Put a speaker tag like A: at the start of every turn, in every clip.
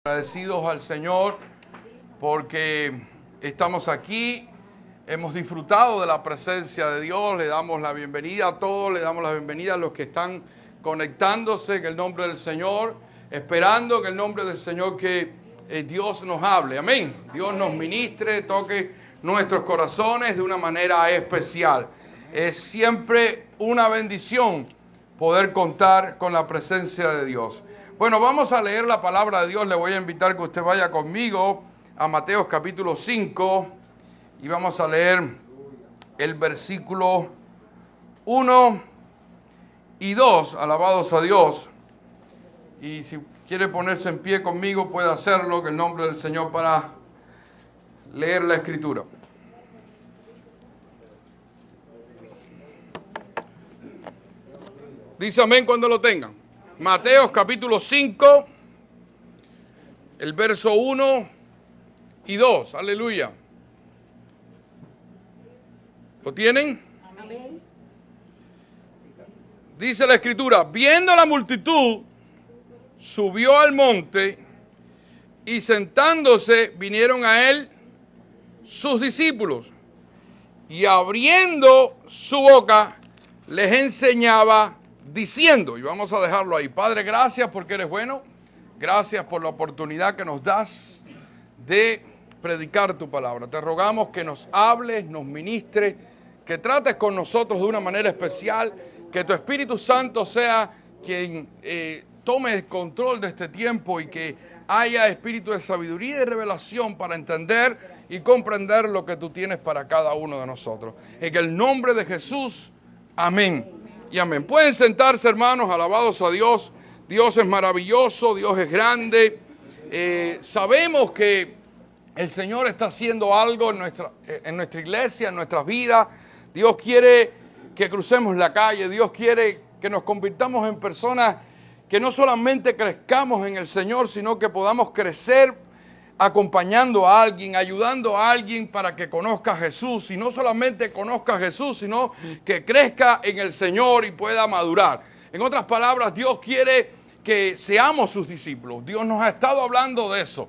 A: Agradecidos al Señor porque estamos aquí, hemos disfrutado de la presencia de Dios, le damos la bienvenida a todos, le damos la bienvenida a los que están conectándose en el nombre del Señor, esperando en el nombre del Señor que Dios nos hable, amén, Dios nos ministre, toque nuestros corazones de una manera especial. Es siempre una bendición poder contar con la presencia de Dios. Bueno, vamos a leer la palabra de Dios. Le voy a invitar que usted vaya conmigo a Mateo capítulo 5 y vamos a leer el versículo 1 y 2. Alabados a Dios. Y si quiere ponerse en pie conmigo, puede hacerlo en el nombre del Señor para leer la Escritura. Dice amén cuando lo tengan. Mateo capítulo 5, el verso 1 y 2. Aleluya. ¿Lo tienen? Amén. Dice la Escritura, viendo la multitud, subió al monte y sentándose vinieron a él sus discípulos. Y abriendo su boca les enseñaba diciendo, y vamos a dejarlo ahí. Padre, gracias porque eres bueno, gracias por la oportunidad que nos das de predicar tu palabra. Te rogamos que nos hables, nos ministres, que trates con nosotros de una manera especial, que tu Espíritu Santo sea quien tome el control de este tiempo y que haya espíritu de sabiduría y de revelación para entender y comprender lo que tú tienes para cada uno de nosotros. En el nombre de Jesús, amén. Y amén. Pueden sentarse, hermanos, alabados a Dios. Dios es maravilloso, Dios es grande. Sabemos que el Señor está haciendo algo en nuestra iglesia, en nuestras vidas. Dios quiere que crucemos la calle. Dios quiere que nos convirtamos en personas que no solamente crezcamos en el Señor, sino que podamos crecer acompañando a alguien, ayudando a alguien para que conozca a Jesús, y no solamente conozca a Jesús, sino que crezca en el Señor y pueda madurar. En otras palabras, Dios quiere que seamos sus discípulos. Dios nos ha estado hablando de eso,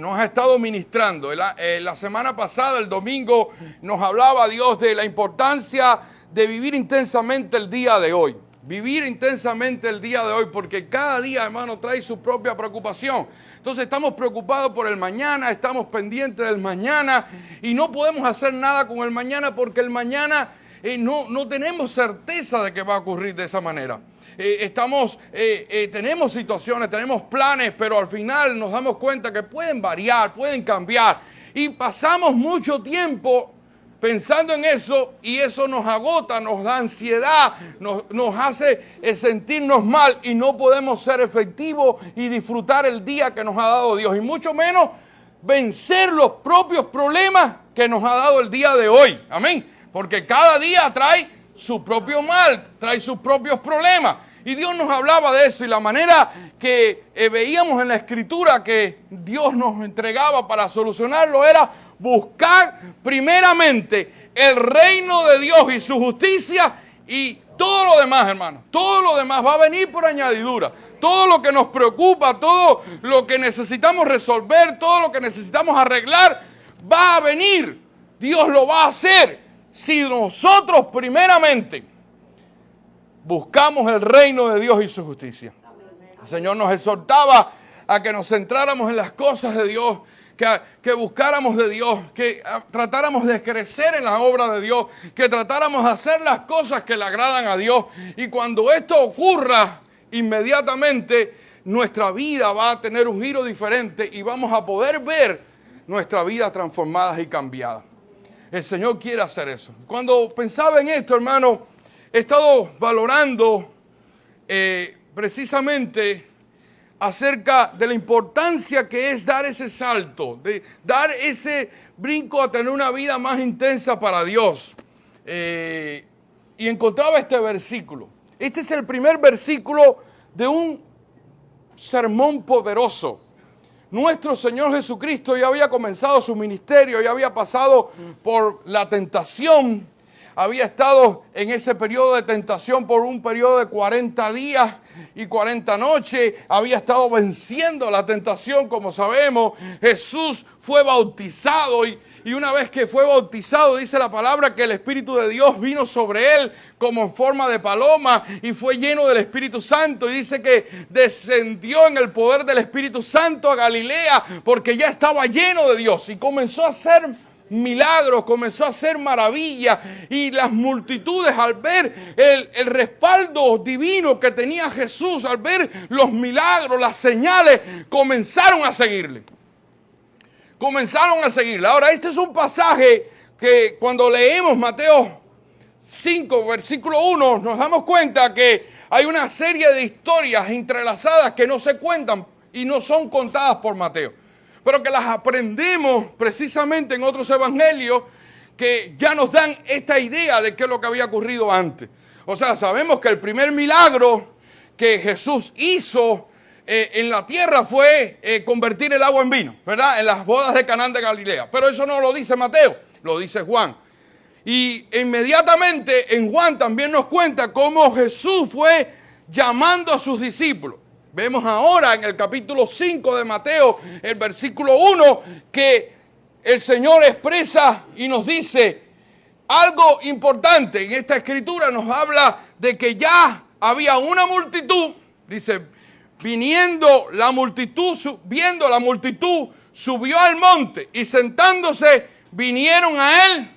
A: nos ha estado ministrando. La semana pasada, el domingo, nos hablaba Dios de la importancia de vivir intensamente el día de hoy. Vivir intensamente el día de hoy, porque cada día, hermano, trae su propia preocupación. Entonces estamos preocupados por el mañana, estamos pendientes del mañana y no podemos hacer nada con el mañana porque el mañana no tenemos certeza de que va a ocurrir de esa manera. Tenemos situaciones, tenemos planes, pero al final nos damos cuenta que pueden variar, pueden cambiar y pasamos mucho tiempo pensando en eso, y eso nos agota, nos da ansiedad, nos hace sentirnos mal y no podemos ser efectivos y disfrutar el día que nos ha dado Dios, y mucho menos vencer los propios problemas que nos ha dado el día de hoy. Amén. Porque cada día trae su propio mal, trae sus propios problemas. Y Dios nos hablaba de eso, y la manera que veíamos en la Escritura que Dios nos entregaba para solucionarlo era buscar primeramente el reino de Dios y su justicia, y todo lo demás, hermano, todo lo demás va a venir por añadidura. Todo lo que nos preocupa, todo lo que necesitamos resolver, todo lo que necesitamos arreglar, va a venir. Dios lo va a hacer si nosotros primeramente buscamos el reino de Dios y su justicia. El Señor nos exhortaba a que nos centráramos en las cosas de Dios, que buscáramos de Dios, que tratáramos de crecer en la obra de Dios, que tratáramos de hacer las cosas que le agradan a Dios. Y cuando esto ocurra, inmediatamente nuestra vida va a tener un giro diferente y vamos a poder ver nuestra vida transformada y cambiada. El Señor quiere hacer eso. Cuando pensaba en esto, hermano, he estado valorando precisamente acerca de la importancia que es dar ese salto, de dar ese brinco a tener una vida más intensa para Dios. Y encontraba este versículo. Este es el primer versículo de un sermón poderoso. Nuestro Señor Jesucristo ya había comenzado su ministerio, ya había pasado por la tentación, había estado en ese periodo de tentación por un periodo de 40 días y 40 noches. Había estado venciendo la tentación, como sabemos. Jesús fue bautizado y una vez que fue bautizado, dice la palabra que el Espíritu de Dios vino sobre él como en forma de paloma y fue lleno del Espíritu Santo. Y dice que descendió en el poder del Espíritu Santo a Galilea porque ya estaba lleno de Dios y comenzó a hacer milagros, comenzó a hacer maravillas, y las multitudes al ver el respaldo divino que tenía Jesús, al ver los milagros, las señales, comenzaron a seguirle. Ahora, este es un pasaje que cuando leemos Mateo 5, versículo 1, nos damos cuenta que hay una serie de historias entrelazadas que no se cuentan y no son contadas por Mateo, pero que las aprendemos precisamente en otros evangelios que ya nos dan esta idea de qué es lo que había ocurrido antes. O sea, sabemos que el primer milagro que Jesús hizo en la tierra fue convertir el agua en vino, ¿verdad? En las bodas de Caná de Galilea. Pero eso no lo dice Mateo, lo dice Juan. Y inmediatamente en Juan también nos cuenta cómo Jesús fue llamando a sus discípulos. Vemos ahora en el capítulo 5 de Mateo, el versículo 1, que el Señor expresa y nos dice algo importante. En esta escritura nos habla de que ya había una multitud, dice, viendo la multitud, subió al monte y sentándose vinieron a él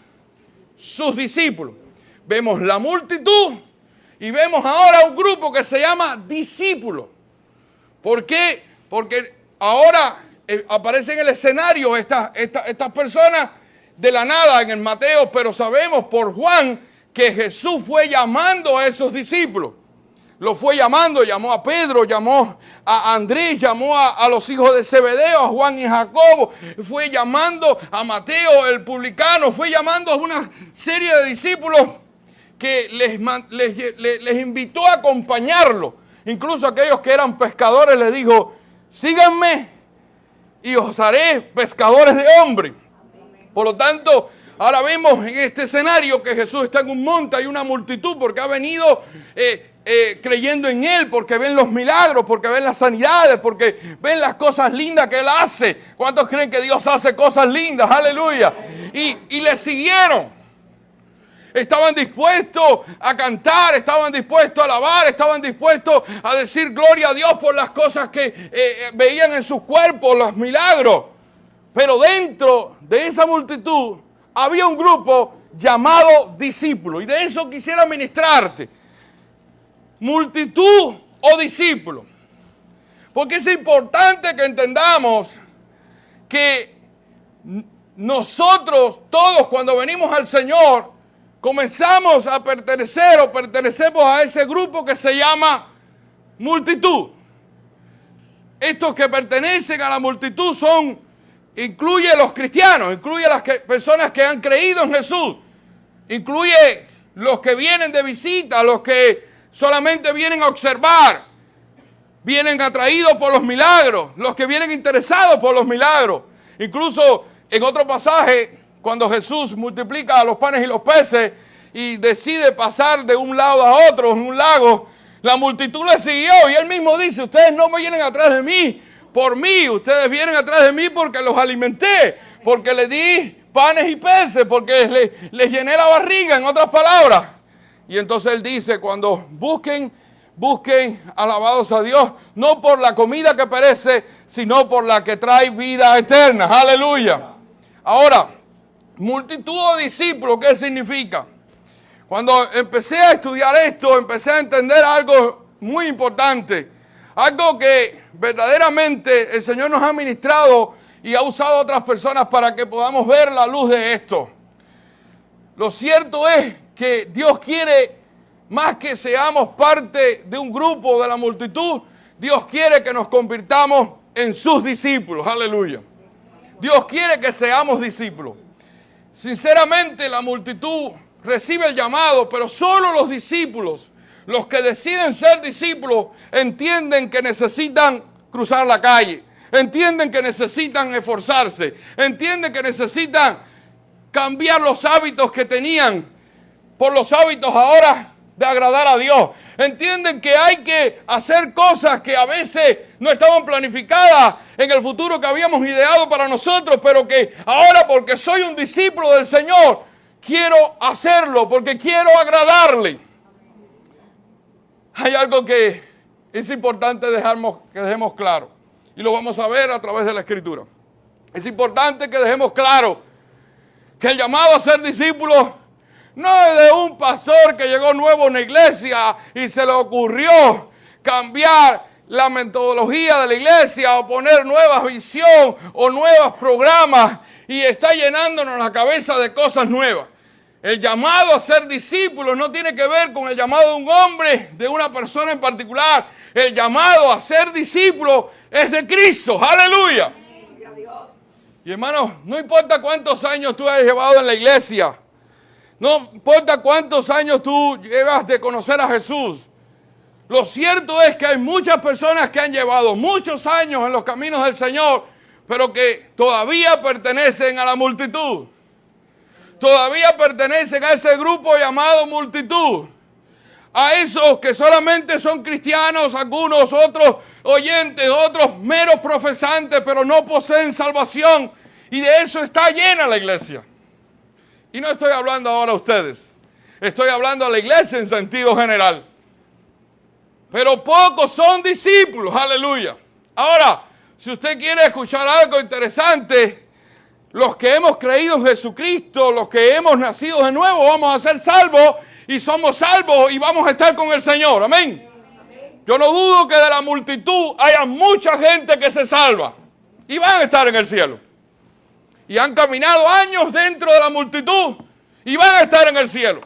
A: sus discípulos. Vemos la multitud y vemos ahora un grupo que se llama discípulos. ¿Por qué? Porque ahora aparecen en el escenario estas personas de la nada en el Mateo, pero sabemos por Juan que Jesús fue llamando a esos discípulos. Lo fue llamando, llamó a Pedro, llamó a Andrés, llamó a los hijos de Zebedeo, a Juan y Jacobo, fue llamando a Mateo el publicano, fue llamando a una serie de discípulos que les invitó a acompañarlo. Incluso aquellos que eran pescadores les dijo, síganme y os haré pescadores de hombres. Por lo tanto, ahora vemos en este escenario que Jesús está en un monte, hay una multitud porque ha venido creyendo en Él, porque ven los milagros, porque ven las sanidades, porque ven las cosas lindas que Él hace. ¿Cuántos creen que Dios hace cosas lindas? Aleluya. Y le siguieron. Estaban dispuestos a cantar, estaban dispuestos a alabar, estaban dispuestos a decir gloria a Dios por las cosas que veían en sus cuerpos, los milagros. Pero dentro de esa multitud había un grupo llamado discípulos. Y de eso quisiera ministrarte. Multitud o discípulos. Porque es importante que entendamos que nosotros todos cuando venimos al Señor comenzamos a pertenecer o pertenecemos a ese grupo que se llama multitud. Estos que pertenecen a la multitud incluye los cristianos, incluye las personas que han creído en Jesús, incluye los que vienen de visita, los que solamente vienen a observar, vienen atraídos por los milagros, los que vienen interesados por los milagros. Incluso en otro pasaje, cuando Jesús multiplica los panes y los peces y decide pasar de un lado a otro en un lago, la multitud le siguió y él mismo dice, ustedes no me vienen atrás de mí por mí, ustedes vienen atrás de mí porque los alimenté, porque les di panes y peces, porque les llené la barriga, en otras palabras. Y entonces él dice, cuando busquen, alabados a Dios, no por la comida que perece, sino por la que trae vida eterna. Aleluya. Ahora, multitud o discípulos, ¿qué significa? Cuando empecé a estudiar esto, empecé a entender algo muy importante. Algo que verdaderamente el Señor nos ha ministrado y ha usado a otras personas para que podamos ver la luz de esto. Lo cierto es que Dios quiere más que seamos parte de un grupo de la multitud. Dios quiere que nos convirtamos en sus discípulos. Aleluya. Dios quiere que seamos discípulos. Sinceramente, la multitud recibe el llamado, pero solo los discípulos, los que deciden ser discípulos, entienden que necesitan cruzar la calle, entienden que necesitan esforzarse, entienden que necesitan cambiar los hábitos que tenían por los hábitos ahora de agradar a Dios. Entienden que hay que hacer cosas que a veces no estaban planificadas en el futuro que habíamos ideado para nosotros, pero que ahora, porque soy un discípulo del Señor, quiero hacerlo porque quiero agradarle. Hay algo que es importante que dejemos claro, y lo vamos a ver a través de la Escritura. Es importante que dejemos claro que el llamado a ser discípulo no es de un pastor que llegó nuevo a una iglesia y se le ocurrió cambiar la metodología de la iglesia o poner nueva visión o nuevos programas y está llenándonos la cabeza de cosas nuevas. El llamado a ser discípulo no tiene que ver con el llamado de un hombre, de una persona en particular. El llamado a ser discípulo es de Cristo. ¡Aleluya! Y hermanos, no importa cuántos años tú hayas llevado en la iglesia, no importa cuántos años tú llevas de conocer a Jesús, lo cierto es que hay muchas personas que han llevado muchos años en los caminos del Señor, pero que todavía pertenecen a la multitud. Todavía pertenecen a ese grupo llamado multitud. A esos que solamente son cristianos, algunos otros oyentes, otros meros profesantes, pero no poseen salvación. Y de eso está llena la iglesia. Y no estoy hablando ahora a ustedes. Estoy hablando a la iglesia en sentido general. Pero pocos son discípulos, aleluya. Ahora, si usted quiere escuchar algo interesante, los que hemos creído en Jesucristo, los que hemos nacido de nuevo, vamos a ser salvos y somos salvos y vamos a estar con el Señor, amén. Yo no dudo que de la multitud haya mucha gente que se salva y van a estar en el cielo. Y han caminado años dentro de la multitud y van a estar en el cielo.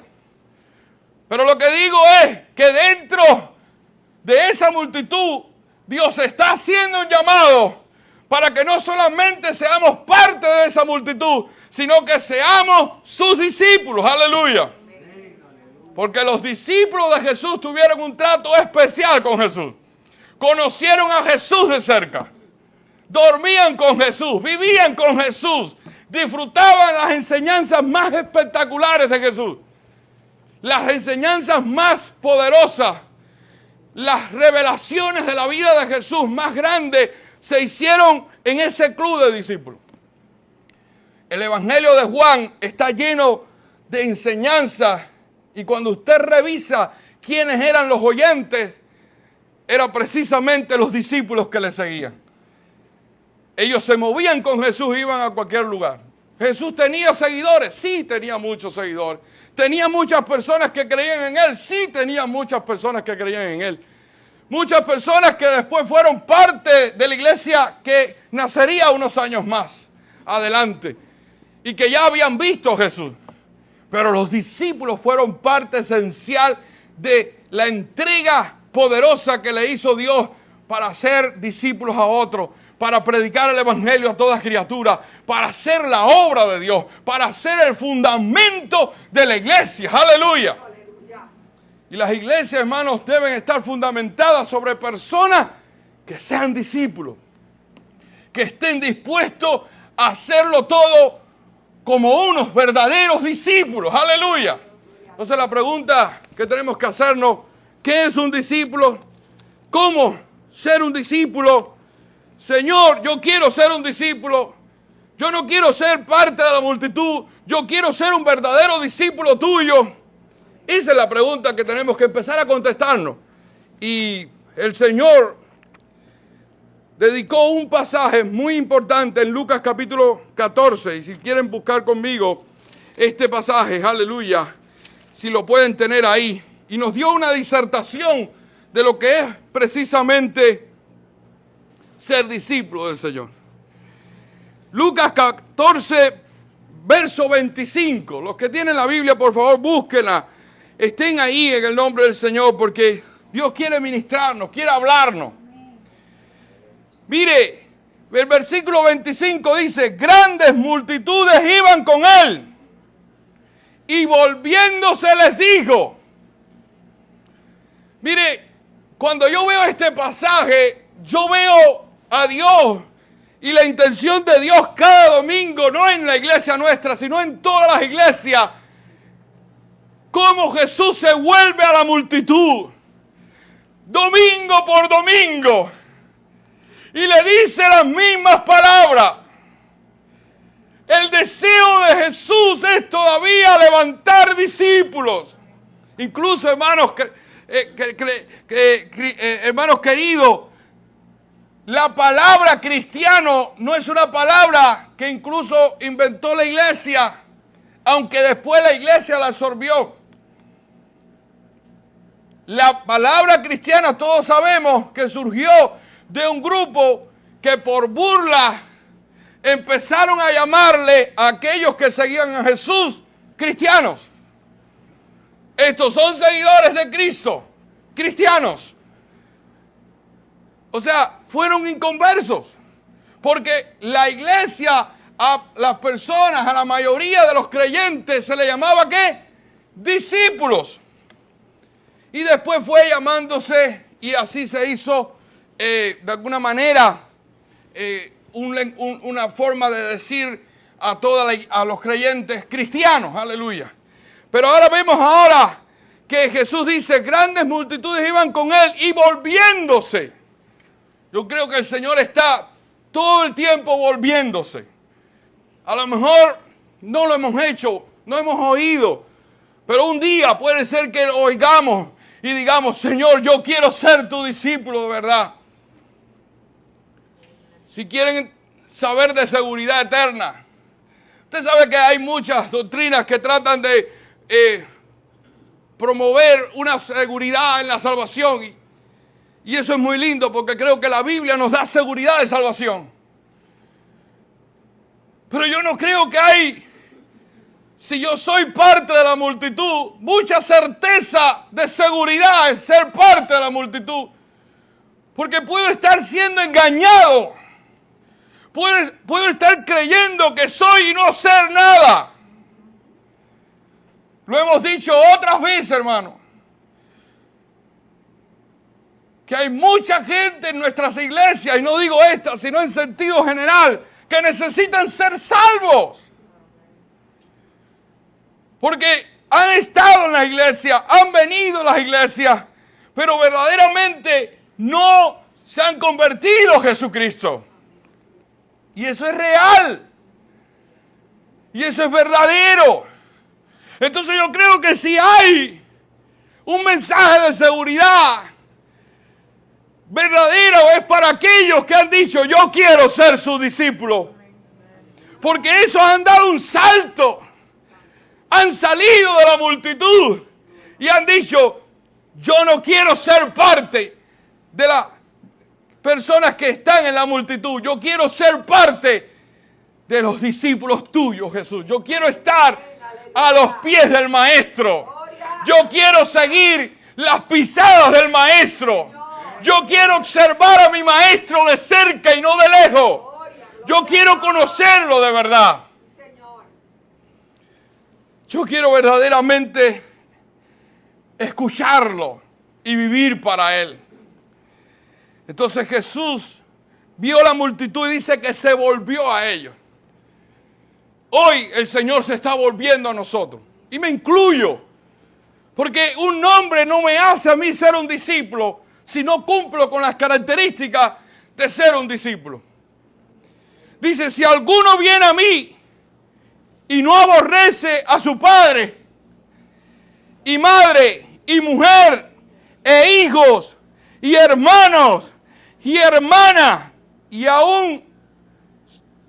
A: Pero lo que digo es que dentro de esa multitud Dios está haciendo un llamado para que no solamente seamos parte de esa multitud, sino que seamos sus discípulos. Aleluya. Porque los discípulos de Jesús tuvieron un trato especial con Jesús. Conocieron a Jesús de cerca. Dormían con Jesús, vivían con Jesús, disfrutaban las enseñanzas más espectaculares de Jesús, las enseñanzas más poderosas, las revelaciones de la vida de Jesús más grandes se hicieron en ese club de discípulos. El Evangelio de Juan está lleno de enseñanzas y cuando usted revisa quiénes eran los oyentes, eran precisamente los discípulos que le seguían. Ellos se movían con Jesús, iban a cualquier lugar. Jesús tenía seguidores, sí tenía muchos seguidores. Tenía muchas personas que creían en Él, sí tenía muchas personas que creían en Él. Muchas personas que después fueron parte de la iglesia que nacería unos años más adelante y que ya habían visto a Jesús. Pero los discípulos fueron parte esencial de la entrega poderosa que le hizo Dios para hacer discípulos a otros, para predicar el evangelio a toda criatura, para hacer la obra de Dios, para hacer el fundamento de la iglesia. ¡Aleluya! Y las iglesias, hermanos, deben estar fundamentadas sobre personas que sean discípulos, que estén dispuestos a hacerlo todo como unos verdaderos discípulos. ¡Aleluya! Entonces la pregunta que tenemos que hacernos, ¿qué es un discípulo? ¿Cómo ser un discípulo? Señor, yo quiero ser un discípulo. Yo no quiero ser parte de la multitud. Yo quiero ser un verdadero discípulo tuyo. Esa es la pregunta que tenemos que empezar a contestarnos. Y el Señor dedicó un pasaje muy importante en Lucas capítulo 14. Y si quieren buscar conmigo este pasaje, aleluya, si lo pueden tener ahí. Y nos dio una disertación de lo que es precisamente ser discípulo del Señor. Lucas 14, verso 25. Los que tienen la Biblia, por favor, búsquenla. Estén ahí en el nombre del Señor, porque Dios quiere ministrarnos, quiere hablarnos. Mire, el versículo 25 dice, grandes multitudes iban con él, y volviéndose les dijo. Mire, cuando yo veo este pasaje, yo veo a Dios y la intención de Dios cada domingo, no en la iglesia nuestra, sino en todas las iglesias, cómo Jesús se vuelve a la multitud, domingo por domingo, y le dice las mismas palabras. El deseo de Jesús es todavía levantar discípulos. Incluso, hermanos queridos, la palabra cristiano no es una palabra que incluso inventó la iglesia, aunque después la iglesia la absorbió. La palabra cristiana, todos sabemos que surgió de un grupo que por burla empezaron a llamarle a aquellos que seguían a Jesús cristianos. Estos son seguidores de Cristo, cristianos. O sea, fueron inconversos. Porque la iglesia, a las personas, a la mayoría de los creyentes, se le llamaba ¿qué? Discípulos. Y después fue llamándose, y así se hizo, de alguna manera, una forma de decir a los creyentes cristianos, aleluya. Pero ahora vemos que Jesús dice, grandes multitudes iban con él y volviéndose. Yo creo que el Señor está todo el tiempo volviéndose. A lo mejor no lo hemos hecho, no hemos oído, pero un día puede ser que lo oigamos y digamos, Señor, yo quiero ser tu discípulo de verdad. Si quieren saber de seguridad eterna, usted sabe que hay muchas doctrinas que tratan de promover una seguridad en la salvación. Y eso es muy lindo porque creo que la Biblia nos da seguridad de salvación. Pero yo no creo que hay, si yo soy parte de la multitud, mucha certeza de seguridad en ser parte de la multitud. Porque puedo estar siendo engañado. Puedo estar creyendo que soy y no ser nada. Lo hemos dicho otras veces, hermano. Que hay mucha gente en nuestras iglesias, y no digo esta, sino en sentido general, que necesitan ser salvos. Porque han estado en la iglesia, han venido a las iglesias, pero verdaderamente no se han convertido a Jesucristo. Y eso es real. Y eso es verdadero. Entonces yo creo que si hay un mensaje de seguridad verdadero es para aquellos que han dicho, yo quiero ser su discípulo. Porque esos han dado un salto. Han salido de la multitud y han dicho, yo no quiero ser parte de las personas que están en la multitud. Yo quiero ser parte de los discípulos tuyos, Jesús. Yo quiero estar a los pies del Maestro. Yo quiero seguir las pisadas del Maestro. Yo quiero observar a mi Maestro de cerca y no de lejos. Yo quiero conocerlo de verdad. Yo quiero verdaderamente escucharlo y vivir para Él. Entonces Jesús vio la multitud y dice que se volvió a ellos. Hoy el Señor se está volviendo a nosotros. Y me incluyo. Porque un nombre no me hace a mí ser un discípulo si no cumplo con las características de ser un discípulo. Dice, si alguno viene a mí y no aborrece a su padre y madre y mujer e hijos y hermanos y hermanas y aún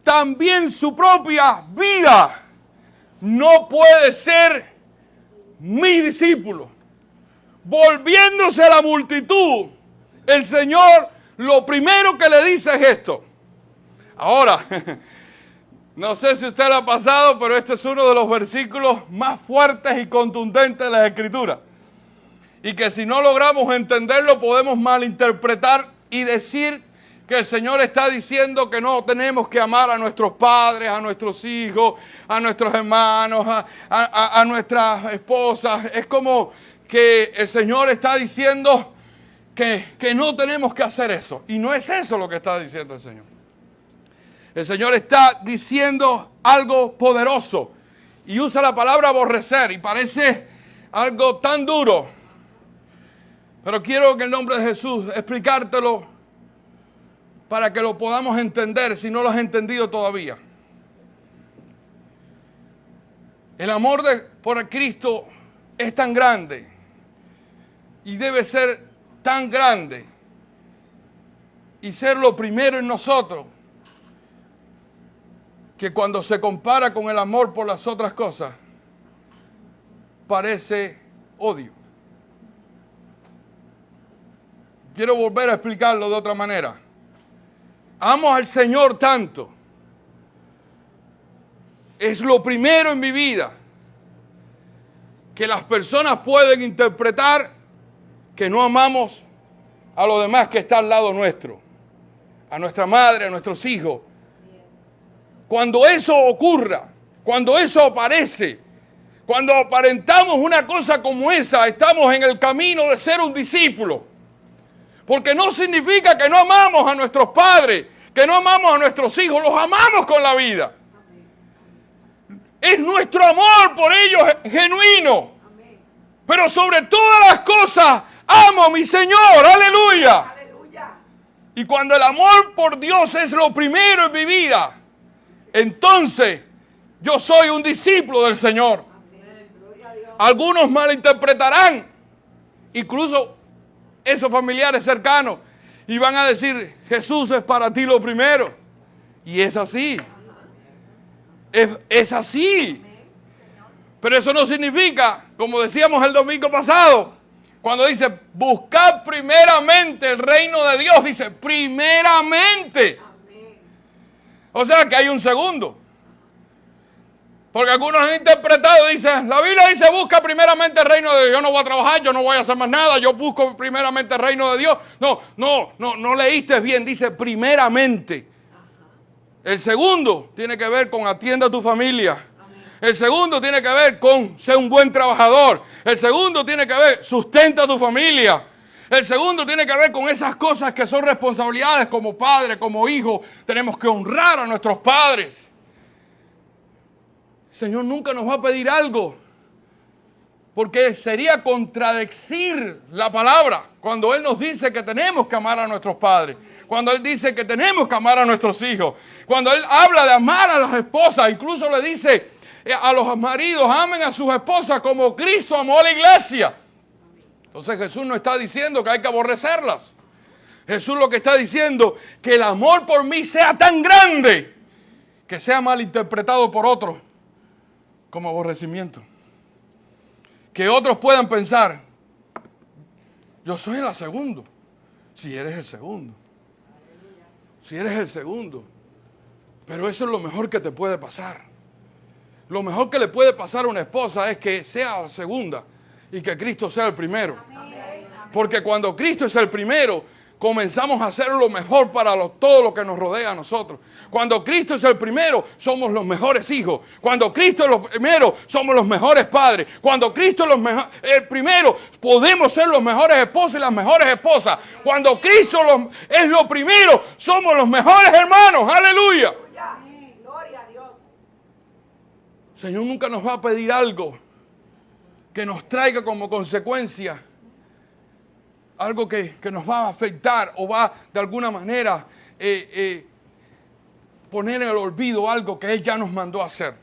A: también su propia vida, no puede ser mi discípulo. Volviéndose a la multitud, el Señor lo primero que le dice es esto. Ahora, no sé si usted lo ha pasado, pero este es uno de los versículos más fuertes y contundentes de la Escritura. Y que si no logramos entenderlo, podemos malinterpretar y decir que el Señor está diciendo que no tenemos que amar a nuestros padres, a nuestros hijos, a nuestros hermanos, a nuestras esposas. Es como que el Señor está diciendo que no tenemos que hacer eso. Y no es eso lo que está diciendo el Señor. El Señor está diciendo algo poderoso y usa la palabra aborrecer y parece algo tan duro, pero quiero en el nombre de Jesús explicártelo para que lo podamos entender si no lo has entendido todavía. El amor por Cristo es tan grande y debe ser tan grande y ser lo primero en nosotros, que cuando se compara con el amor por las otras cosas, parece odio. Quiero volver a explicarlo de otra manera. Amo al Señor tanto. Es lo primero en mi vida que las personas pueden interpretar que no amamos a los demás que está al lado nuestro, a nuestra madre, a nuestros hijos. Cuando eso ocurra, cuando eso aparece, cuando aparentamos una cosa como esa, estamos en el camino de ser un discípulo. Porque no significa que no amamos a nuestros padres, que no amamos a nuestros hijos, los amamos con la vida. Es nuestro amor por ellos genuino. Pero sobre todas las cosas, amo a mi Señor, aleluya. Y cuando el amor por Dios es lo primero en mi vida, entonces yo soy un discípulo del Señor. Algunos malinterpretarán, incluso esos familiares cercanos, y van a decir, Jesús es para ti lo primero. Y es así. Es así. Pero eso no significa, como decíamos el domingo pasado, cuando dice, buscad primeramente el reino de Dios, dice, primeramente. O sea que hay un segundo. Porque algunos han interpretado, dicen, la Biblia dice, busca primeramente el reino de Dios. Yo no voy a trabajar, yo no voy a hacer más nada, yo busco primeramente el reino de Dios. No leíste bien, dice primeramente. El segundo tiene que ver con atienda a tu familia. El segundo tiene que ver con ser un buen trabajador. El segundo tiene que ver, sustenta a tu familia. El segundo tiene que ver con esas cosas que son responsabilidades como padre, como hijo. Tenemos que honrar a nuestros padres. El Señor nunca nos va a pedir algo, porque sería contradecir la palabra cuando Él nos dice que tenemos que amar a nuestros padres, cuando Él dice que tenemos que amar a nuestros hijos, cuando Él habla de amar a las esposas, incluso le dice a los maridos, amen a sus esposas como Cristo amó a la iglesia. Entonces Jesús no está diciendo que hay que aborrecerlas. Jesús lo que está diciendo, que el amor por mí sea tan grande que sea malinterpretado por otros como aborrecimiento. Que otros puedan pensar, yo soy el segundo. Si eres el segundo. Si eres el segundo. Pero eso es lo mejor que te puede pasar. Lo mejor que le puede pasar a una esposa es que sea la segunda y que Cristo sea el primero. Porque cuando Cristo es el primero, comenzamos a hacer lo mejor para todo lo que nos rodea a nosotros. Cuando Cristo es el primero, somos los mejores hijos. Cuando Cristo es el primero, somos los mejores padres. Cuando Cristo es el primero, podemos ser los mejores esposos y las mejores esposas. Cuando Cristo es lo primero, somos los mejores hermanos. ¡Aleluya! Gloria a Dios. El Señor nunca nos va a pedir algo que nos traiga como consecuencia algo que nos va a afectar o va de alguna manera poner en el olvido algo que Él ya nos mandó a hacer.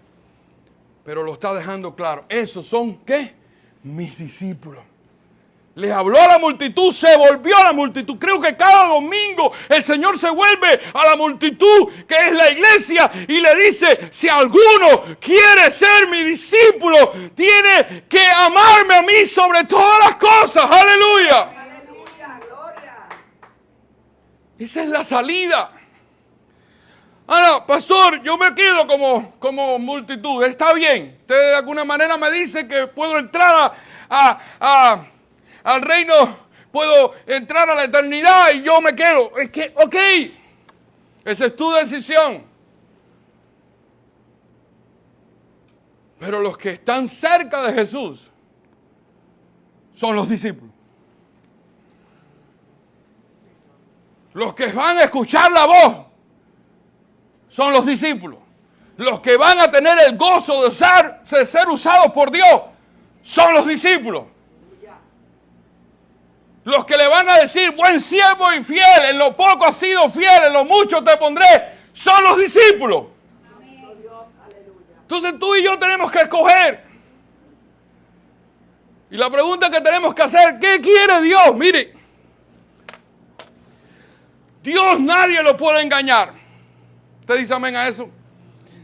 A: Pero lo está dejando claro. Esos son, ¿qué? Mis discípulos. Les habló a la multitud, se volvió a la multitud. Creo que cada domingo el Señor se vuelve a la multitud, que es la iglesia, y le dice, si alguno quiere ser mi discípulo, tiene que amarme a mí sobre todas las cosas. ¡Aleluya! Esa es la salida. Ahora, pastor, yo me quedo como multitud. Está bien. Usted de alguna manera me dice que puedo entrar al reino, puedo entrar a la eternidad y yo me quedo. Es que, ok, esa es tu decisión. Pero los que están cerca de Jesús son los discípulos. Los que van a escuchar la voz son los discípulos. Los que van a tener el gozo de ser usados por Dios son los discípulos. Los que le van a decir, buen siervo y fiel, en lo poco has sido fiel, en lo mucho te pondré, son los discípulos. Entonces tú y yo tenemos que escoger. Y la pregunta que tenemos que hacer, ¿qué quiere Dios? Mire, Dios nadie lo puede engañar. ¿Usted dice amén a eso?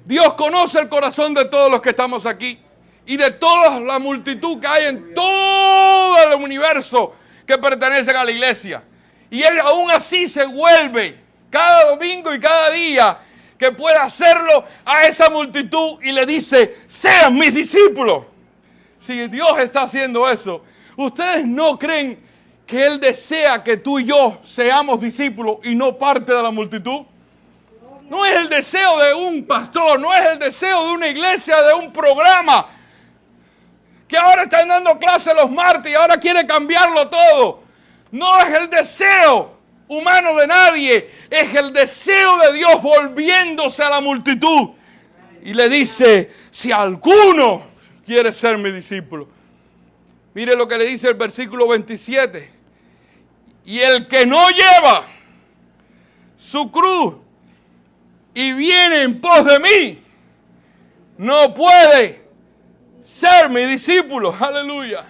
A: Dios conoce el corazón de todos los que estamos aquí y de toda la multitud que hay en todo el universo que pertenecen a la iglesia. Y Él aún así se vuelve cada domingo y cada día que puede hacerlo a esa multitud y le dice, sean mis discípulos. Si Dios está haciendo eso, ¿ustedes no creen que Él desea que tú y yo seamos discípulos y no parte de la multitud? No es el deseo de un pastor, no es el deseo de una iglesia, de un programa que ahora están dando clases los martes y ahora quiere cambiarlo todo. No es el deseo humano de nadie, es el deseo de Dios volviéndose a la multitud. Y le dice, si alguno quiere ser mi discípulo. Mire lo que le dice el versículo 27. Y el que no lleva su cruz y viene en pos de mí, no puede ser mi discípulo. Aleluya.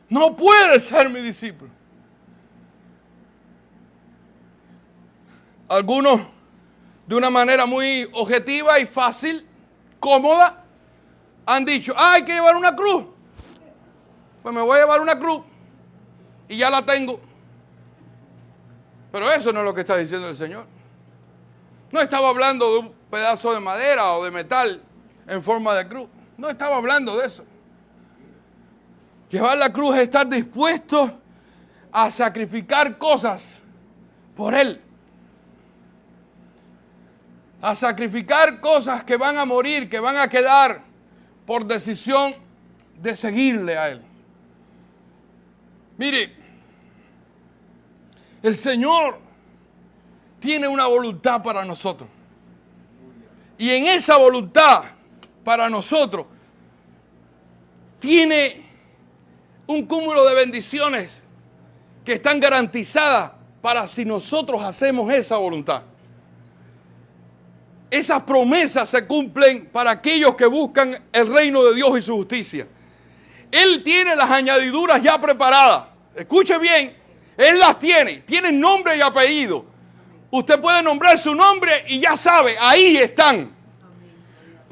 A: No puede ser mi discípulo. Algunos, de una manera muy objetiva y fácil, cómoda, han dicho, hay que llevar una cruz. Pues me voy a llevar una cruz y ya la tengo. Pero eso no es lo que está diciendo el Señor. No estaba hablando de un pedazo de madera o de metal en forma de cruz. No estaba hablando de eso. Llevar la cruz es estar dispuesto a sacrificar cosas por Él. A sacrificar cosas que van a morir, que van a quedar por decisión de seguirle a Él. Mire, el Señor tiene una voluntad para nosotros. Y en esa voluntad para nosotros tiene un cúmulo de bendiciones que están garantizadas para si nosotros hacemos esa voluntad. Esas promesas se cumplen para aquellos que buscan el reino de Dios y su justicia. Él tiene las añadiduras ya preparadas. Escuche bien, Él las tiene. Tiene nombre y apellido. Usted puede nombrar su nombre y ya sabe, ahí están.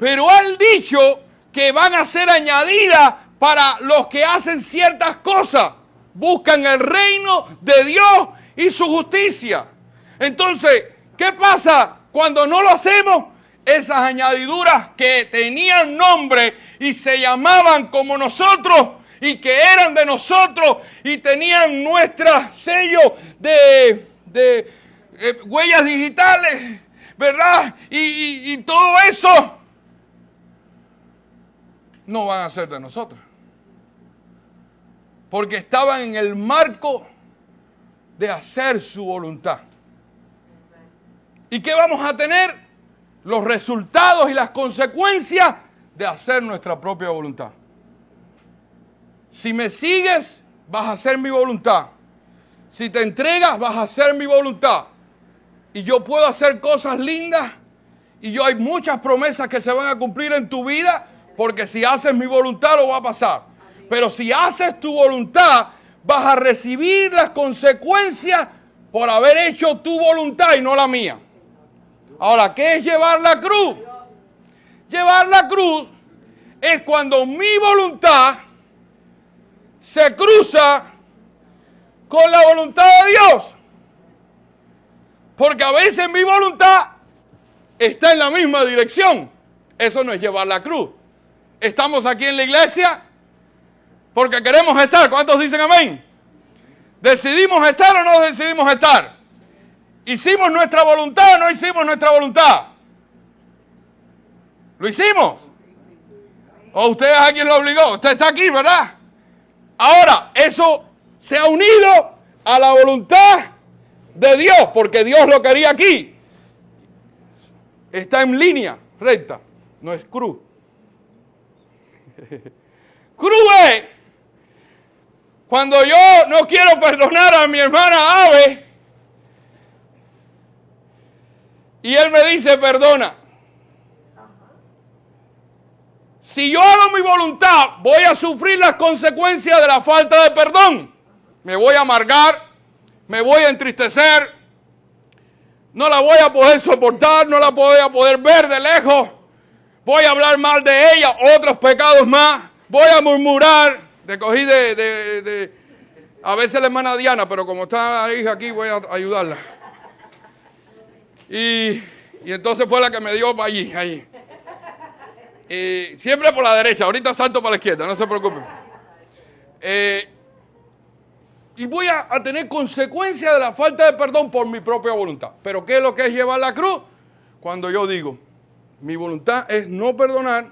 A: Pero han dicho que van a ser añadidas para los que hacen ciertas cosas. Buscan el reino de Dios y su justicia. Entonces, ¿qué pasa cuando no lo hacemos? Esas añadiduras que tenían nombre y se llamaban como nosotros y que eran de nosotros y tenían nuestro sello de huellas digitales, ¿verdad? Y todo eso no van a ser de nosotros. Porque estaban en el marco de hacer su voluntad. ¿Y qué vamos a tener? Los resultados y las consecuencias de hacer nuestra propia voluntad. Si me sigues, vas a hacer mi voluntad. Si te entregas, vas a hacer mi voluntad. Y yo puedo hacer cosas lindas. Y hay muchas promesas que se van a cumplir en tu vida. Porque si haces mi voluntad, lo va a pasar. Pero si haces tu voluntad, vas a recibir las consecuencias por haber hecho tu voluntad y no la mía. Ahora, ¿qué es llevar la cruz? Llevar la cruz es cuando mi voluntad se cruza con la voluntad de Dios. Porque a veces mi voluntad está en la misma dirección. Eso no es llevar la cruz. Estamos aquí en la iglesia porque queremos estar. ¿Cuántos dicen amén? ¿Decidimos estar o no decidimos estar? ¿Hicimos nuestra voluntad o no hicimos nuestra voluntad? ¿Lo hicimos? ¿O ustedes a quién lo obligó? Usted está aquí, ¿verdad? Ahora, eso se ha unido a la voluntad de Dios, porque Dios lo quería aquí. Está en línea recta, no es cruz. Cruz es cuando yo no quiero perdonar a mi hermana Ave y él me dice perdona. Si yo hago mi voluntad, voy a sufrir las consecuencias de la falta de perdón. Me voy a amargar, me voy a entristecer, no la voy a poder soportar, no la voy a poder ver de lejos. Voy a hablar mal de ella, otros pecados más. Voy a murmurar. Recogí a veces la hermana Diana, pero como está la hija aquí, voy a ayudarla. Y entonces fue la que me dio para allí. Siempre por la derecha, ahorita salto para la izquierda, no se preocupen. Y voy a tener consecuencias de la falta de perdón por mi propia voluntad. Pero ¿qué es lo que es llevar la cruz? Cuando yo digo, mi voluntad es no perdonar,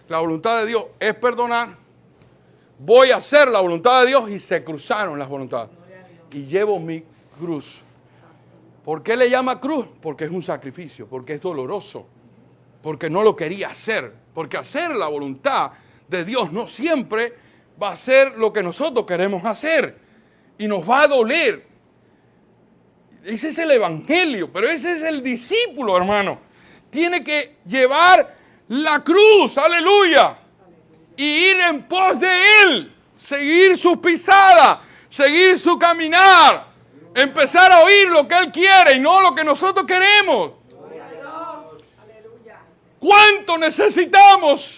A: la voluntad de Dios es perdonar, voy a hacer la voluntad de Dios y se cruzaron las voluntades. Y llevo mi cruz. ¿Por qué le llama cruz? Porque es un sacrificio, porque es doloroso, porque no lo quería hacer, porque hacer la voluntad de Dios no siempre va a ser lo que nosotros queremos hacer. Y nos va a doler. Ese es el evangelio, pero ese es el discípulo, hermano. Tiene que llevar la cruz, aleluya. Y ir en pos de él. Seguir sus pisadas, seguir su caminar. Empezar a oír lo que él quiere y no lo que nosotros queremos. ¿Cuánto necesitamos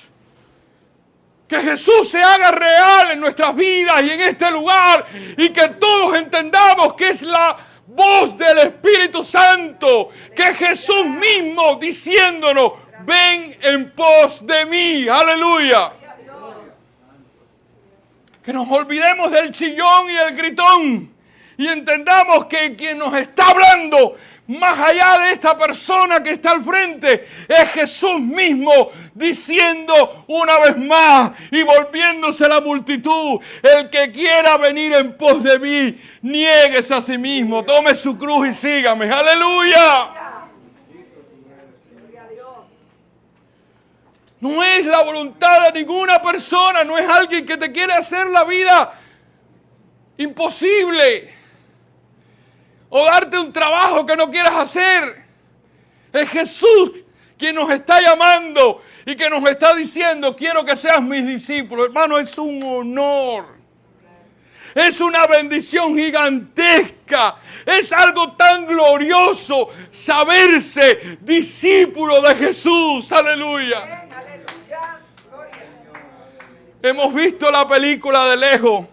A: que Jesús se haga real en nuestras vidas y en este lugar y que todos entendamos que es la voz del Espíritu Santo, que es Jesús mismo diciéndonos, ven en pos de mí, aleluya. Que nos olvidemos del chillón y el gritón y entendamos que quien nos está hablando más allá de esta persona que está al frente, es Jesús mismo diciendo una vez más y volviéndose a la multitud, el que quiera venir en pos de mí, niéguese a sí mismo, tome su cruz y sígame. ¡Aleluya! No es la voluntad de ninguna persona, no es alguien que te quiere hacer la vida imposible. O darte un trabajo que no quieras hacer. Es Jesús quien nos está llamando y que nos está diciendo, quiero que seas mis discípulos. Hermano, es un honor. Es una bendición gigantesca. Es algo tan glorioso saberse discípulo de Jesús. Aleluya. Hemos visto la película de lejos.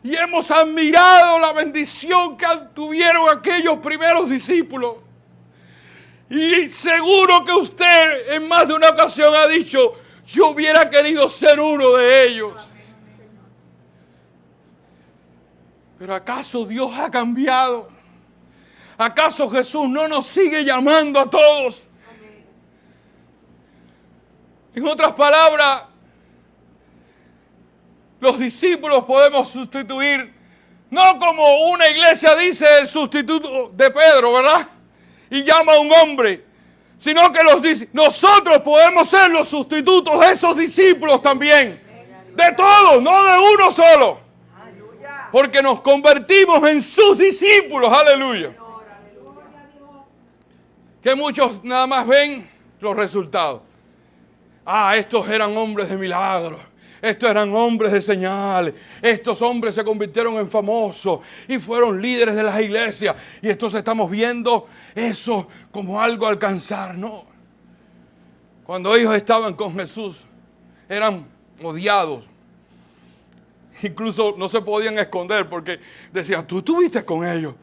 A: Y hemos admirado la bendición que tuvieron aquellos primeros discípulos. Y seguro que usted en más de una ocasión ha dicho, yo hubiera querido ser uno de ellos. Pero ¿acaso Dios ha cambiado? ¿Acaso Jesús no nos sigue llamando a todos? En otras palabras, los discípulos podemos sustituir, no como una iglesia dice el sustituto de Pedro, ¿verdad? Y llama a un hombre, sino que nosotros podemos ser los sustitutos de esos discípulos también. De todos, no de uno solo. Porque nos convertimos en sus discípulos, aleluya. Que muchos nada más ven los resultados. Estos eran hombres de milagros. Estos eran hombres de señales. Estos hombres se convirtieron en famosos y fueron líderes de las iglesias. Y entonces estamos viendo eso como algo a alcanzar. No. Cuando ellos estaban con Jesús, eran odiados. Incluso no se podían esconder porque decían, tú estuviste con ellos.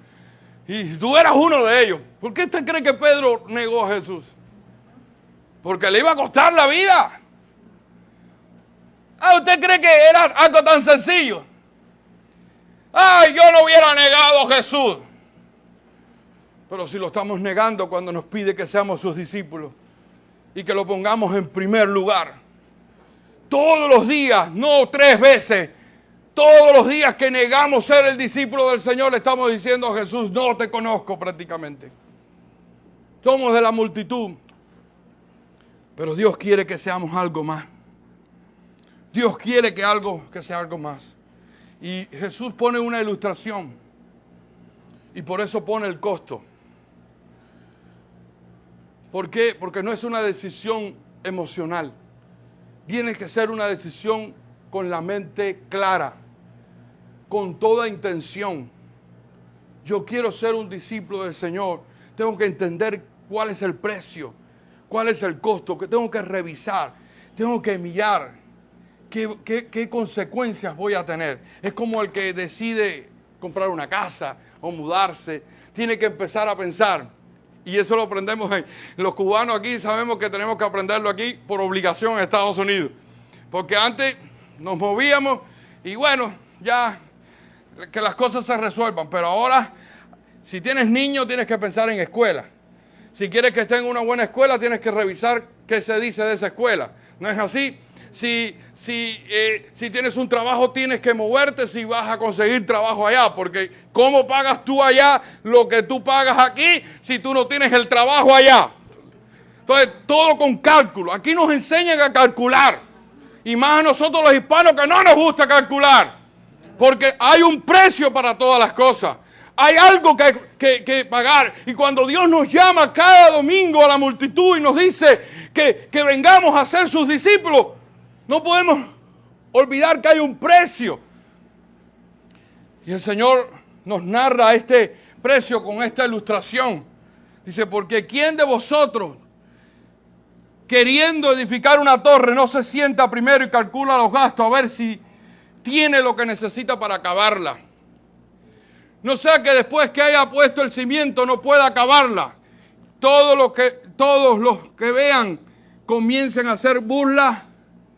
A: Y tú eras uno de ellos. ¿Por qué usted cree que Pedro negó a Jesús? Porque le iba a costar la vida. ¿Usted cree que era algo tan sencillo? Yo no hubiera negado a Jesús. Pero si lo estamos negando cuando nos pide que seamos sus discípulos y que lo pongamos en primer lugar. Todos los días, no 3 veces, todos los días que negamos ser el discípulo del Señor, le estamos diciendo a Jesús, no te conozco prácticamente. Somos de la multitud. Pero Dios quiere que seamos algo más. Dios quiere que sea algo más. Y Jesús pone una ilustración. Y por eso pone el costo. ¿Por qué? Porque no es una decisión emocional. Tiene que ser una decisión con la mente clara, con toda intención. Yo quiero ser un discípulo del Señor. Tengo que entender cuál es el precio, cuál es el costo, que tengo que revisar, tengo que mirar qué consecuencias voy a tener. Es como el que decide comprar una casa o mudarse. Tiene que empezar a pensar. Y eso lo aprendemos los cubanos aquí, sabemos que tenemos que aprenderlo aquí por obligación en Estados Unidos. Porque antes nos movíamos y bueno, ya que las cosas se resuelvan. Pero ahora, si tienes niños, tienes que pensar en escuela. Si quieres que estén en una buena escuela, tienes que revisar qué se dice de esa escuela. ¿No es así? Si tienes un trabajo, tienes que moverte si vas a conseguir trabajo allá. Porque ¿cómo pagas tú allá lo que tú pagas aquí si tú no tienes el trabajo allá? Entonces, todo con cálculo. Aquí nos enseñan a calcular. Y más a nosotros los hispanos que no nos gusta calcular. Porque hay un precio para todas las cosas. Hay algo que pagar. Y cuando Dios nos llama cada domingo a la multitud y nos dice que vengamos a ser sus discípulos, no podemos olvidar que hay un precio. Y el Señor nos narra este precio con esta ilustración. Dice, porque ¿quién de vosotros, queriendo edificar una torre, no se sienta primero y calcula los gastos a ver si tiene lo que necesita para acabarla? No sea que después que haya puesto el cimiento no pueda acabarla. Todos los que vean comiencen a hacer burla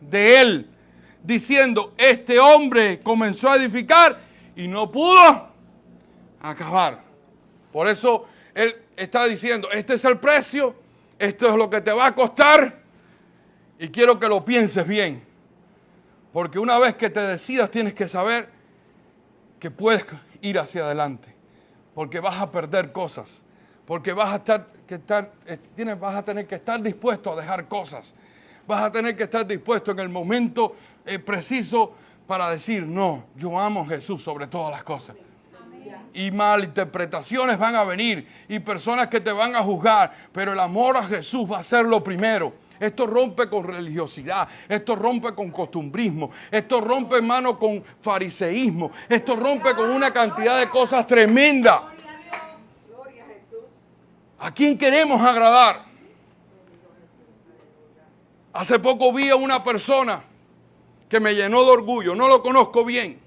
A: de él, diciendo, este hombre comenzó a edificar y no pudo acabar. Por eso él está diciendo, este es el precio, esto es lo que te va a costar y quiero que lo pienses bien. Porque una vez que te decidas tienes que saber que puedes ir hacia adelante, porque vas a perder cosas, porque vas a tener que estar dispuesto a dejar cosas, vas a tener que estar dispuesto en el momento preciso para decir, no, yo amo a Jesús sobre todas las cosas. Y malinterpretaciones van a venir y personas que te van a juzgar, pero el amor a Jesús va a ser lo primero. Esto rompe con religiosidad, esto rompe con costumbrismo, esto rompe, hermano, con fariseísmo, esto rompe con una cantidad de cosas tremendas. ¿A quién queremos agradar? Hace poco vi a una persona que me llenó de orgullo, no lo conozco bien,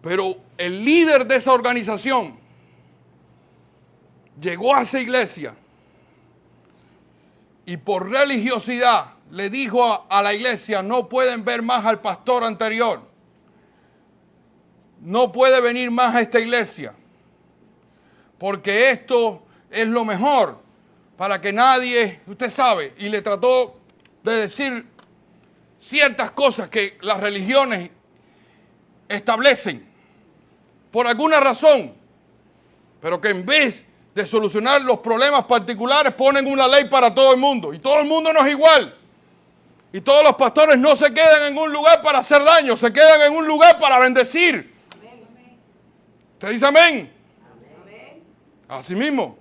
A: pero el líder de esa organización llegó a esa iglesia y por religiosidad le dijo a la iglesia, no pueden ver más al pastor anterior, no puede venir más a esta iglesia, porque esto es lo mejor para que nadie, usted sabe, y le trató de decir ciertas cosas que las religiones establecen por alguna razón, pero que en vez de solucionar los problemas particulares ponen una ley para todo el mundo y todo el mundo no es igual. Y todos los pastores no se quedan en un lugar para hacer daño, se quedan en un lugar para bendecir. Amén. ¿Usted dice amén? Amén. Así mismo.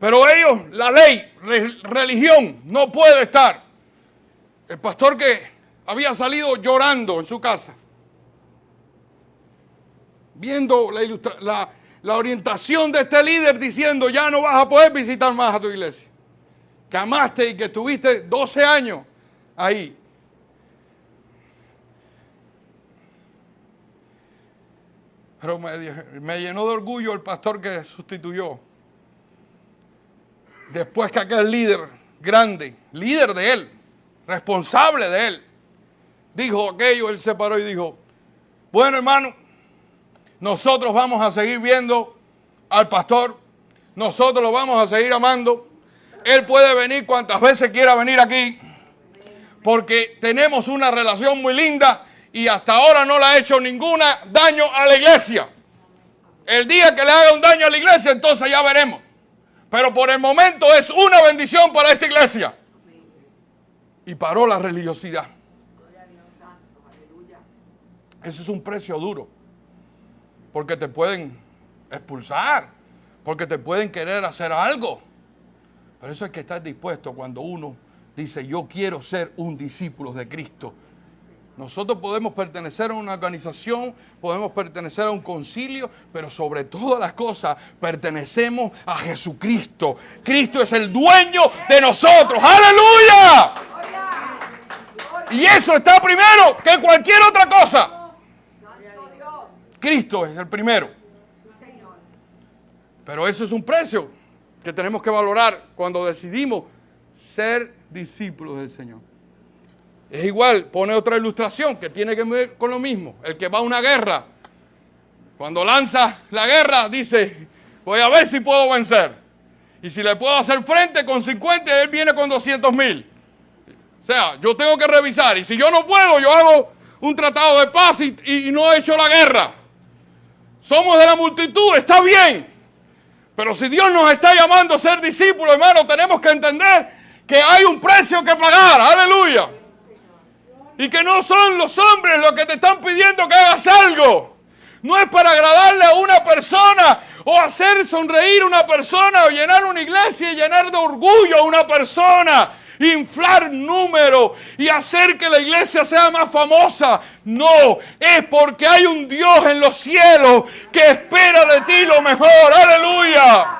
A: Pero ellos, la ley, religión, no puede estar. El pastor que había salido llorando en su casa, viendo la orientación de este líder diciendo, ya no vas a poder visitar más a tu iglesia. Que amaste y que estuviste 12 años ahí. Pero me llenó de orgullo el pastor que sustituyó. Después que aquel líder grande, líder de él, responsable de él, dijo aquello, él se paró y dijo, bueno hermano, nosotros vamos a seguir viendo al pastor, nosotros lo vamos a seguir amando, él puede venir cuantas veces quiera venir aquí, porque tenemos una relación muy linda y hasta ahora no le ha hecho ningún daño a la iglesia. El día que le haga un daño a la iglesia, entonces ya veremos. Pero por el momento es una bendición para esta iglesia. Y paró la religiosidad. Eso es un precio duro. Porque te pueden expulsar. Porque te pueden querer hacer algo. Pero eso hay que estar dispuesto cuando uno dice, yo quiero ser un discípulo de Cristo. Nosotros podemos pertenecer a una organización, podemos pertenecer a un concilio, pero sobre todas las cosas pertenecemos a Jesucristo. Cristo es el dueño de nosotros. ¡Aleluya! Y eso está primero que cualquier otra cosa. Cristo es el primero. Pero eso es un precio que tenemos que valorar cuando decidimos ser discípulos del Señor. Es igual, pone otra ilustración que tiene que ver con lo mismo. El que va a una guerra, cuando lanza la guerra, dice, voy a ver si puedo vencer. Y si le puedo hacer frente con 50, él viene con 200,000. O sea, yo tengo que revisar. Y si yo no puedo, yo hago un tratado de paz y no he hecho la guerra. Somos de la multitud, está bien. Pero si Dios nos está llamando a ser discípulos, hermano, tenemos que entender que hay un precio que pagar. Aleluya. Y que no son los hombres los que te están pidiendo que hagas algo. No es para agradarle a una persona o hacer sonreír a una persona o llenar una iglesia y llenar de orgullo a una persona. Inflar números y hacer que la iglesia sea más famosa. No, es porque hay un Dios en los cielos que espera de ti lo mejor. ¡Aleluya!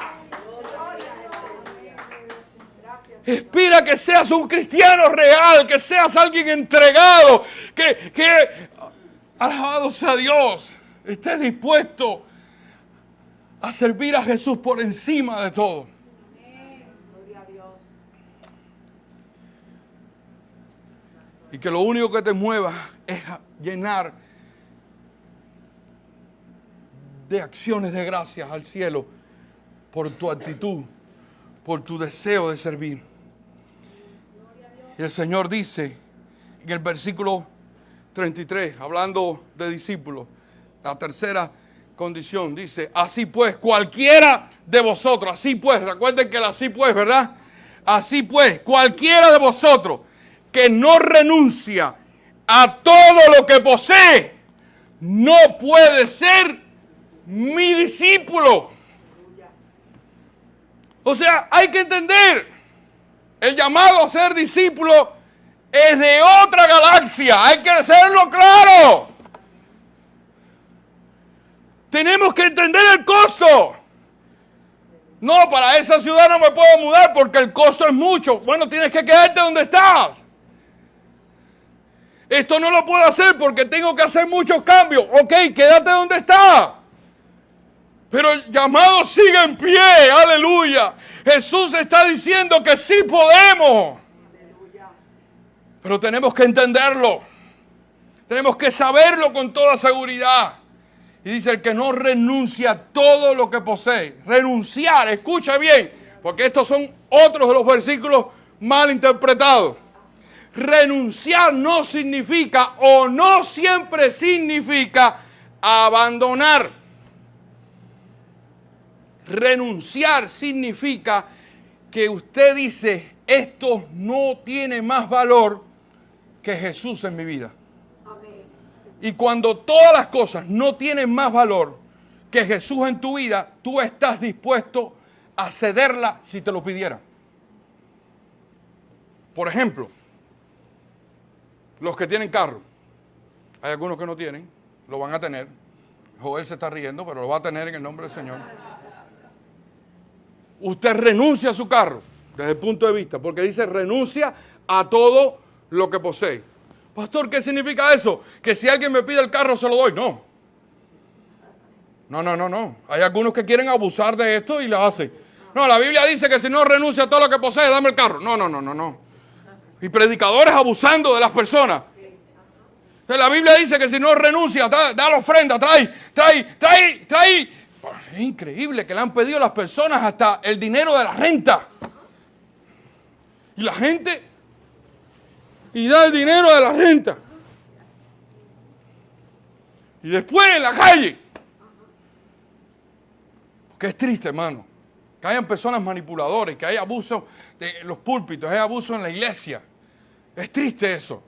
A: Espera que seas un cristiano real, que seas alguien entregado, que alabado sea Dios, estés dispuesto a servir a Jesús por encima de todo. Gloria a Dios. Y que lo único que te mueva es llenar de acciones de gracias al cielo por tu actitud, por tu deseo de servir. Y el Señor dice en el versículo 33, hablando de discípulos, la tercera condición, dice, así pues, cualquiera de vosotros, así pues, recuerden que el así pues, ¿verdad? Así pues, cualquiera de vosotros que no renuncia a todo lo que posee, no puede ser mi discípulo. O sea, hay que entender. El llamado a ser discípulo es de otra galaxia. Hay que hacerlo claro. Tenemos que entender el costo. No, para esa ciudad no me puedo mudar porque el costo es mucho. Bueno, tienes que quedarte donde estás. Esto no lo puedo hacer porque tengo que hacer muchos cambios. Ok, quédate donde estás. Pero el llamado sigue en pie, aleluya. Jesús está diciendo que sí podemos. Pero tenemos que entenderlo. Tenemos que saberlo con toda seguridad. Y dice, el que no renuncia a todo lo que posee. Renunciar, escucha bien, porque estos son otros de los versículos mal interpretados. Renunciar no significa, o no siempre significa, abandonar. Renunciar significa que usted dice, esto no tiene más valor que Jesús en mi vida. Amén. Y cuando todas las cosas no tienen más valor que Jesús en tu vida, tú estás dispuesto a cederla si te lo pidiera. Por ejemplo, los que tienen carro. Hay algunos que no tienen, lo van a tener. Joel se está riendo, pero lo va a tener en el nombre del Señor. Usted renuncia a su carro, desde el punto de vista, porque dice renuncia a todo lo que posee. Pastor, ¿qué significa eso? Que si alguien me pide el carro se lo doy. No. No. Hay algunos que quieren abusar de esto y lo hacen. No, la Biblia dice que si no renuncia a todo lo que posee, dame el carro. No. Y predicadores abusando de las personas. La Biblia dice que si no renuncia, da la ofrenda, trae. Es increíble que le han pedido a las personas hasta el dinero de la renta. Y la gente, y da el dinero de la renta. Y después en la calle. Porque es triste, hermano. que hayan personas manipuladoras, que haya abuso de los púlpitos, hay abuso en la iglesia. Es triste eso.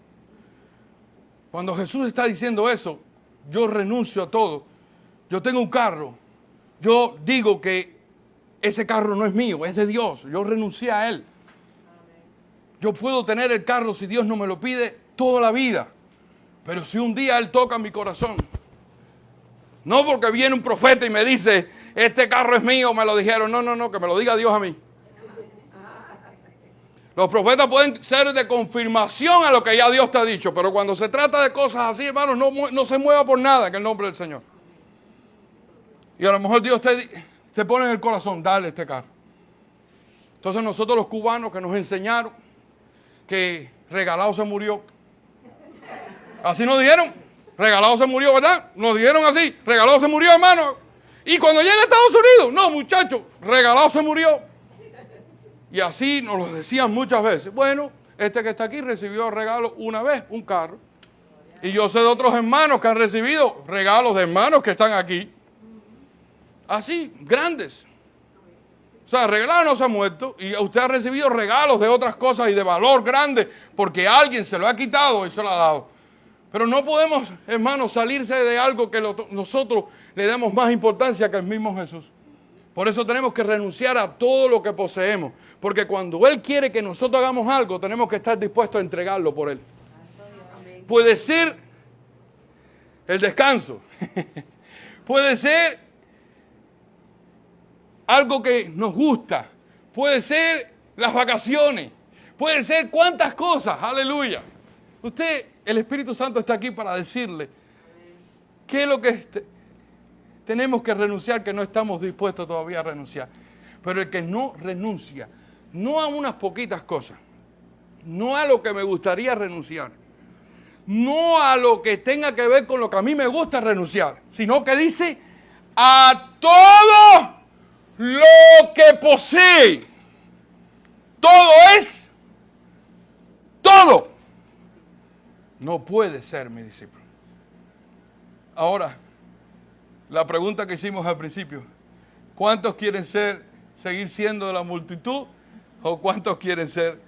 A: Cuando Jesús está diciendo eso, yo renuncio a todo. Yo tengo un carro. Yo digo que ese carro no es mío, es de Dios. Yo renuncié a él. Yo puedo tener el carro si Dios no me lo pide toda la vida. Pero si un día Él toca mi corazón, no porque viene un profeta y me dice, este carro es mío, me lo dijeron. No, que me lo diga Dios a mí. Los profetas pueden ser de confirmación a lo que ya Dios te ha dicho, pero cuando se trata de cosas así, hermanos, no se mueva por nada en el nombre del Señor. Y a lo mejor Dios te pone en el corazón, dale este carro. Entonces nosotros los cubanos que nos enseñaron que regalado se murió. Así nos dijeron, regalado se murió, ¿verdad? Nos dijeron así, regalado se murió, hermano. Y cuando llega a Estados Unidos, no, muchachos, regalado se murió. Y así nos lo decían muchas veces. Bueno, este que está aquí recibió regalo una vez, un carro. Y yo sé de otros hermanos que han recibido regalos de hermanos que están aquí. Así, grandes. O sea, regalado no se ha muerto y usted ha recibido regalos de otras cosas y de valor grande porque alguien se lo ha quitado y se lo ha dado. Pero no podemos, hermanos, salirse de algo que nosotros le damos más importancia que el mismo Jesús. Por eso tenemos que renunciar a todo lo que poseemos. Porque cuando Él quiere que nosotros hagamos algo, tenemos que estar dispuestos a entregarlo por Él. Puede ser el descanso. Puede ser algo que nos gusta. Puede ser las vacaciones. Puede ser cuántas cosas. Aleluya. Usted, el Espíritu Santo está aquí para decirle qué es lo que tenemos que renunciar, que no estamos dispuestos todavía a renunciar. Pero el que no renuncia, no a unas poquitas cosas, no a lo que me gustaría renunciar, no a lo que tenga que ver con lo que a mí me gusta renunciar, sino que dice a todo lo que posee. Todo es todo. No puede ser mi discípulo. Ahora, la pregunta que hicimos al principio, ¿cuántos quieren seguir siendo de la multitud o cuántos quieren ser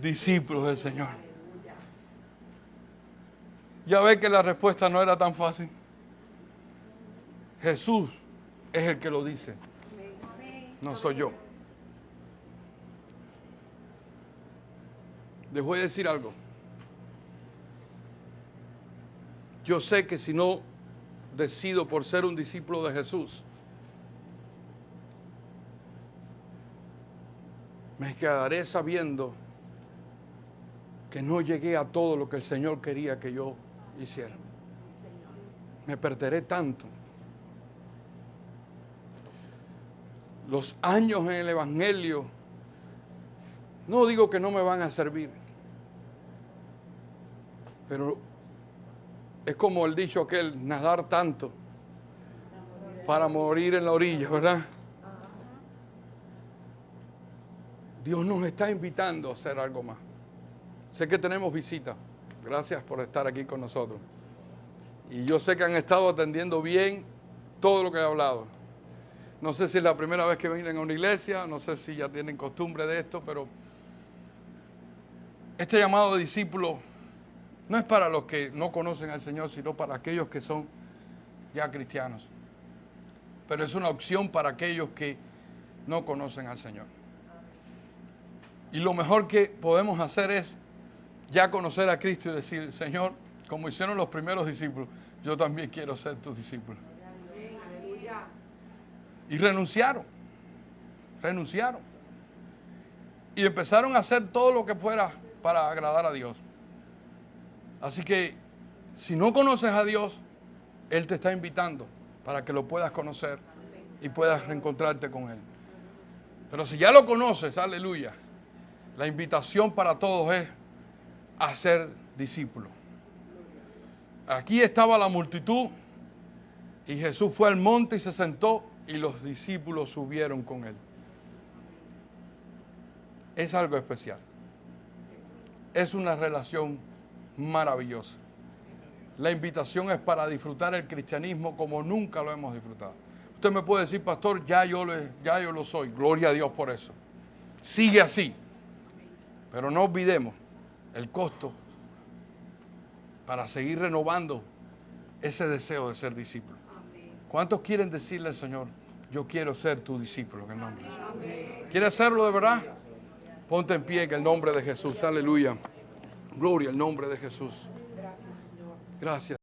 A: discípulos del Señor? Ya ve que la respuesta no era tan fácil. Jesús es el que lo dice. No soy yo. Les voy a decir algo. Yo sé que si no decido por ser un discípulo de Jesús, me quedaré sabiendo que no llegué a todo lo que el Señor quería que yo hiciera. Me perderé tanto. Los años en el Evangelio, no digo que no me van a servir, pero es como el dicho aquel, nadar tanto para morir en la orilla, ¿verdad? Dios nos está invitando a hacer algo más. Sé que tenemos visita. Gracias por estar aquí con nosotros. Y yo sé que han estado atendiendo bien todo lo que he hablado. No sé si es la primera vez que vienen a una iglesia, no sé si ya tienen costumbre de esto, pero este llamado de discípulo no es para los que no conocen al Señor, sino para aquellos que son ya cristianos. Pero es una opción para aquellos que no conocen al Señor. Y lo mejor que podemos hacer es ya conocer a Cristo y decir, Señor, como hicieron los primeros discípulos, yo también quiero ser tu discípulo. Y renunciaron. Y empezaron a hacer todo lo que fuera para agradar a Dios. Así que, si no conoces a Dios, Él te está invitando para que lo puedas conocer y puedas reencontrarte con Él. Pero si ya lo conoces, aleluya, la invitación para todos es a ser discípulos. Aquí estaba la multitud y Jesús fue al monte y se sentó y los discípulos subieron con Él. Es algo especial. Es una relación maravillosa. La invitación es para disfrutar el cristianismo como nunca lo hemos disfrutado. Usted me puede decir, pastor, ya yo lo soy. Gloria a Dios por eso. Sigue así. Pero no olvidemos el costo para seguir renovando ese deseo de ser discípulo. ¿Cuántos quieren decirle al Señor, yo quiero ser tu discípulo en el nombre de Jesús? ¿Quiere hacerlo de verdad? Ponte en pie en el nombre de Jesús. Aleluya. Gloria al nombre de Jesús. Gracias.